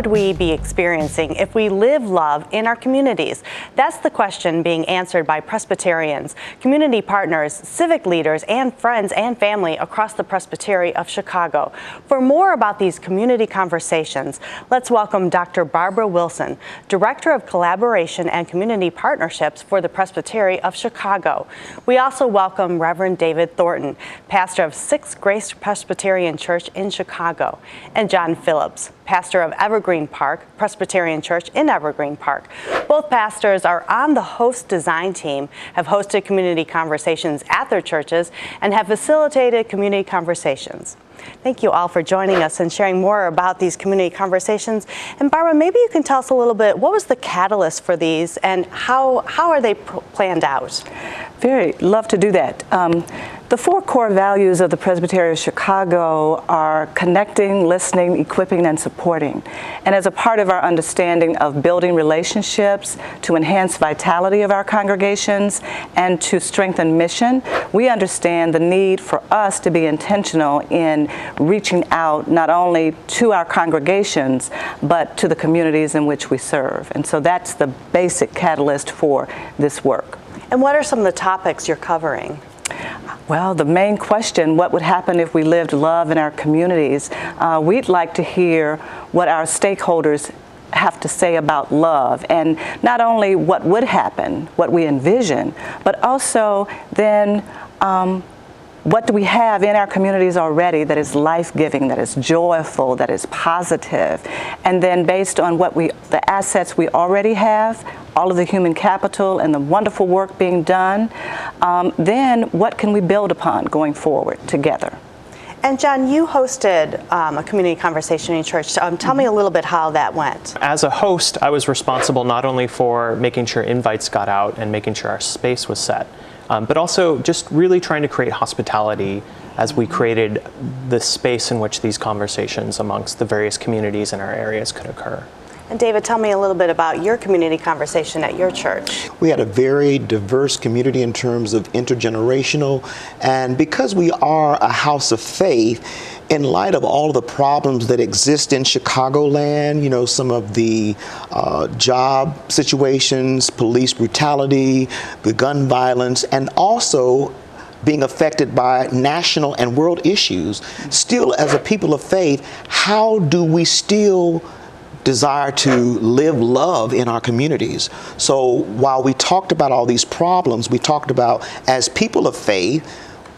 would we be experiencing if we live love in our communities? That's the question being answered by Presbyterians, community partners, civic leaders, and friends and family across the Presbytery of Chicago. For more about these community conversations, let's welcome Dr. Barbara Wilson, Director of Collaboration and Community Partnerships for the Presbytery of Chicago. We also welcome Reverend David Thornton, pastor of Sixth Grace Presbyterian Church in Chicago, and John Phillips, pastor of Evergreen Park Presbyterian Church in Evergreen Park. Both pastors are on the host design team, have hosted community conversations at their churches, and have facilitated community conversations. Thank you all for joining us and sharing more about these community conversations. And Barbara, maybe you can tell us a little bit, what was the catalyst for these and how are they planned out? Love to do that. The four core values of the Presbytery of Chicago are connecting, listening, equipping, and supporting. And as a part of our understanding of building relationships to enhance vitality of our congregations and to strengthen mission, we understand the need for us to be intentional in reaching out not only to our congregations, but to the communities in which we serve. And so that's the basic catalyst for this work. And what are some of the topics you're covering? Well, the main question, what would happen if we lived love in our communities? We'd like to hear what our stakeholders have to say about love, and not only what would happen, what we envision, but also then what do we have in our communities already that is life-giving, that is joyful, that is positive? And then based on the assets we already have, all of the human capital and the wonderful work being done, then what can we build upon going forward together? And John, you hosted a community conversation in your church. Tell me a little bit how that went. As a host, I was responsible not only for making sure invites got out and making sure our space was set, but also just really trying to create hospitality as we created the space in which these conversations amongst the various communities in our areas could occur. And David, tell me a little bit about your community conversation at your church. We had a very diverse community in terms of intergenerational, and because we are a house of faith, in light of all of the problems that exist in Chicagoland, you know, some of the job situations, police brutality, the gun violence, and also being affected by national and world issues, still as a people of faith, how do we still desire to live love in our communities? So while we talked about all these problems, we talked about, as people of faith,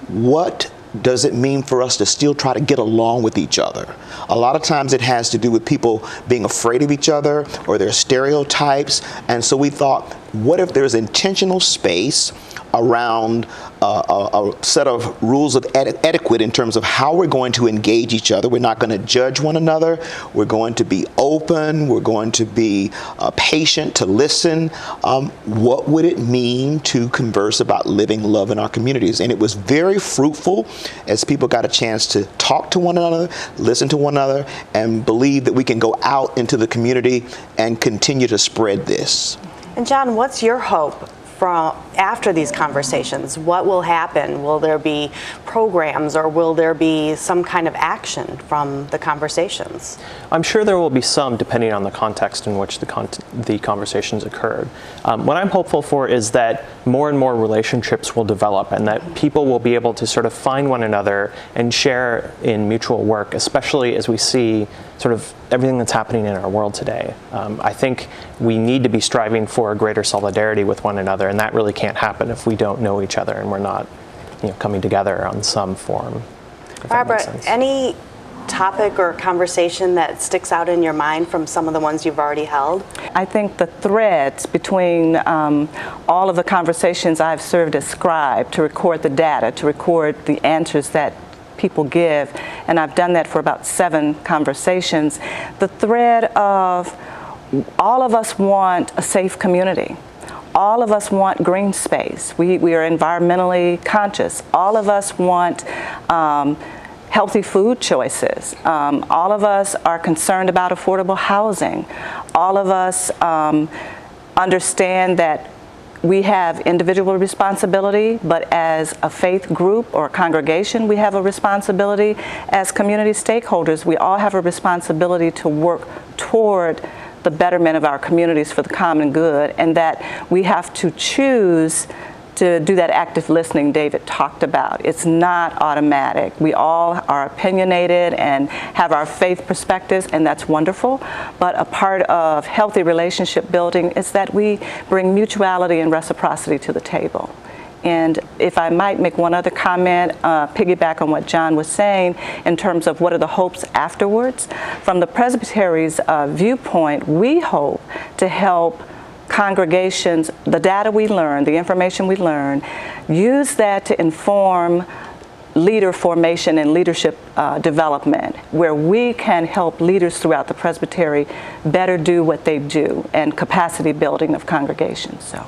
what does it mean for us to still try to get along with each other? A lot of times it has to do with people being afraid of each other or their stereotypes. And so we thought, what if there's intentional space around a set of rules of etiquette in terms of how we're going to engage each other? We're not going to judge one another. We're going to be open. We're going to be patient to listen. What would it mean to converse about living love in our communities? And it was very fruitful as people got a chance to talk to one another, listen to one another, and believe that we can go out into the community and continue to spread this. And John, what's your hope after these conversations? What will happen? Will there be programs or will there be some kind of action from the conversations? I'm sure there will be some, depending on the context in which the conversations occurred. What I'm hopeful for is that more and more relationships will develop and that people will be able to sort of find one another and share in mutual work, especially as we see sort of everything that's happening in our world today. I think we need to be striving for a greater solidarity with one another, and that really can't happen if we don't know each other and we're not, coming together on some form. Barbara, any topic or conversation that sticks out in your mind from some of the ones you've already held? I think the threads between all of the conversations I've served as scribe to record the data, to record the answers that people give, and I've done that for about 7 conversations, the thread of all of us want a safe community. All of us want green space. We are environmentally conscious. All of us want healthy food choices. All of us are concerned about affordable housing. All of us understand that we have individual responsibility, but as a faith group or congregation, we have a responsibility. As community stakeholders, we all have a responsibility to work toward the betterment of our communities for the common good, and that we have to choose to do that active listening David talked about. It's not automatic. We all are opinionated and have our faith perspectives, and that's wonderful. But a part of healthy relationship building is that we bring mutuality and reciprocity to the table. And if I might make one other comment, piggyback on what John was saying in terms of what are the hopes afterwards. From the Presbytery's viewpoint, we hope to help congregations, the data we learn, the information we learn, use that to inform leader formation and leadership development, where we can help leaders throughout the Presbytery better do what they do, and capacity building of congregations. So.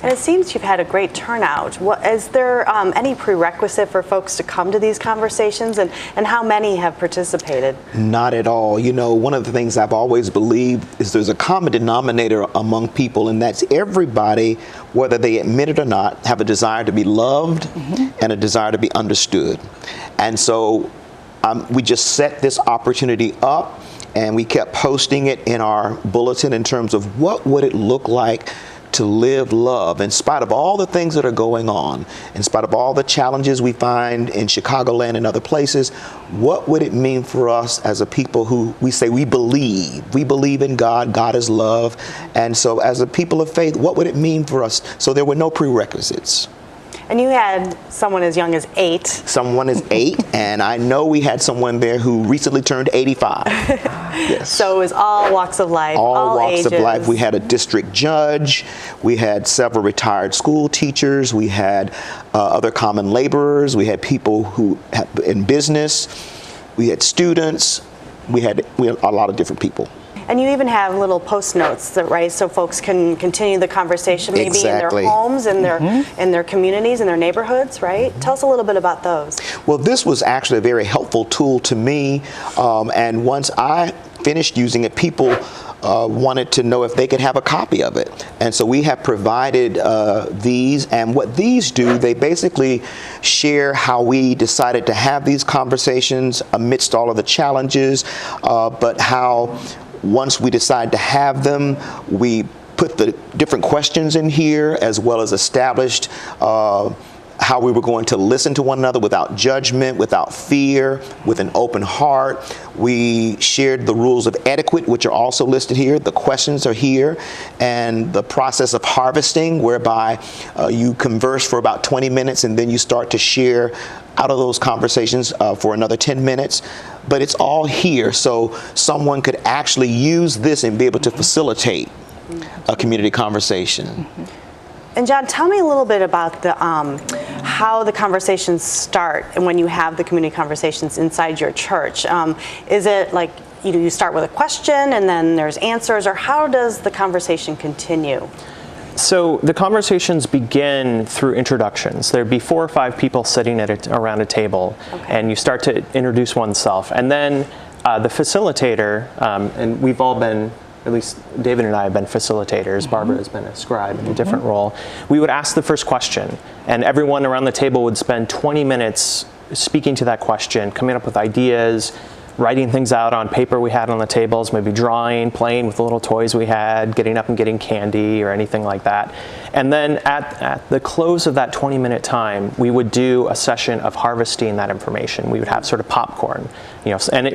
And it seems you've had a great turnout. Is there any prerequisite for folks to come to these conversations, and how many have participated? Not at all. You know, one of the things I've always believed is there's a common denominator among people, and that's everybody, whether they admit it or not, have a desire to be loved and a desire to be understood. And so we just set this opportunity up, and we kept posting it in our bulletin in terms of what would it look like to live love in spite of all the things that are going on, in spite of all the challenges we find in Chicagoland and other places. What would it mean for us as a people who we say we believe in God, God is love, and so as a people of faith, what would it mean for us? So there were no prerequisites. And you had someone as young as 8. Someone is 8, and I know we had someone there who recently turned 85. Yes. So it was all walks of life, all walks ages. of life. We had a district judge, we had several retired school teachers, we had other common laborers, we had people who in business, we had students, we had a lot of different people. And you even have little post notes, right, so folks can continue the conversation maybe in their homes, in their communities, in their neighborhoods, right? Tell us a little bit about those. Well, this was actually a very helpful tool to me, and once I finished using it, people wanted to know if they could have a copy of it. And so we have provided these, and what these do, they basically share how we decided to have these conversations amidst all of the challenges, but how once we decide to have them, we put the different questions in here, as well as established how we were going to listen to one another without judgment, without fear, with an open heart. We shared the rules of etiquette, which are also listed here. The questions are here, and the process of harvesting, whereby you converse for about 20 minutes and then you start to share out of those conversations for another 10 minutes. But it's all here, so someone could actually use this and be able to facilitate a community conversation. And John, tell me a little bit about the how the conversations start and when you have the community conversations inside your church. Is it like you start with a question and then there's answers, or how does the conversation continue? So the conversations begin through introductions. There'd be 4 or 5 people sitting around a table, and you start to introduce oneself. And then the facilitator, and we've all been, at least David and I have been facilitators, Barbara has been a scribe in a different role. We would ask the first question, and everyone around the table would spend 20 minutes speaking to that question, coming up with ideas, writing things out on paper we had on the tables, maybe drawing, playing with the little toys we had, getting up and getting candy or anything like that. And then at the close of that 20-minute time, we would do a session of harvesting that information. We would have sort of popcorn, and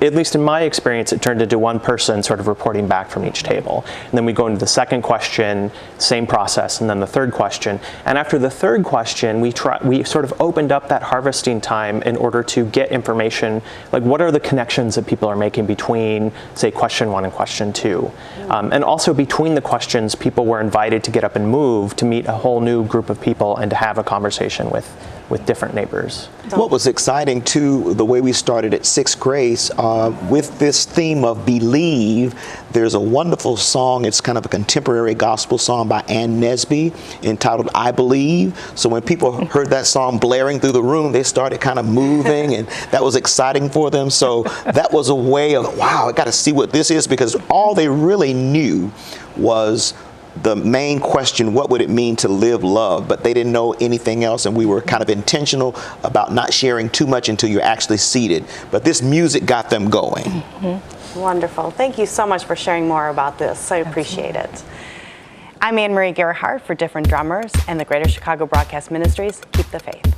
at least in my experience, it turned into one person sort of reporting back from each table. And then we go into the second question, same process, and then the third question. And after the third question, we sort of opened up that harvesting time in order to get information, like what are the connections that people are making between, say, question 1 and question 2. And also between the questions, people were invited to get up and move to meet a whole new group of people and to have a conversation with different neighbors. What was exciting too, the way we started at Sixth Grace, with this theme of believe, there's a wonderful song, it's kind of a contemporary gospel song by Ann Nesby entitled I Believe. So when people heard that song blaring through the room, they started kind of moving, and that was exciting for them. So that was a way of, wow, I got to see what this is, because all they really knew was the main question, what would it mean to live love? But they didn't know anything else, and we were kind of intentional about not sharing too much until you're actually seated. But this music got them going. Mm-hmm. Wonderful. Thank you so much for sharing more about this. I appreciate it. I'm Anne Marie Gerhardt for Different Drummers and the Greater Chicago Broadcast Ministries. Keep the faith.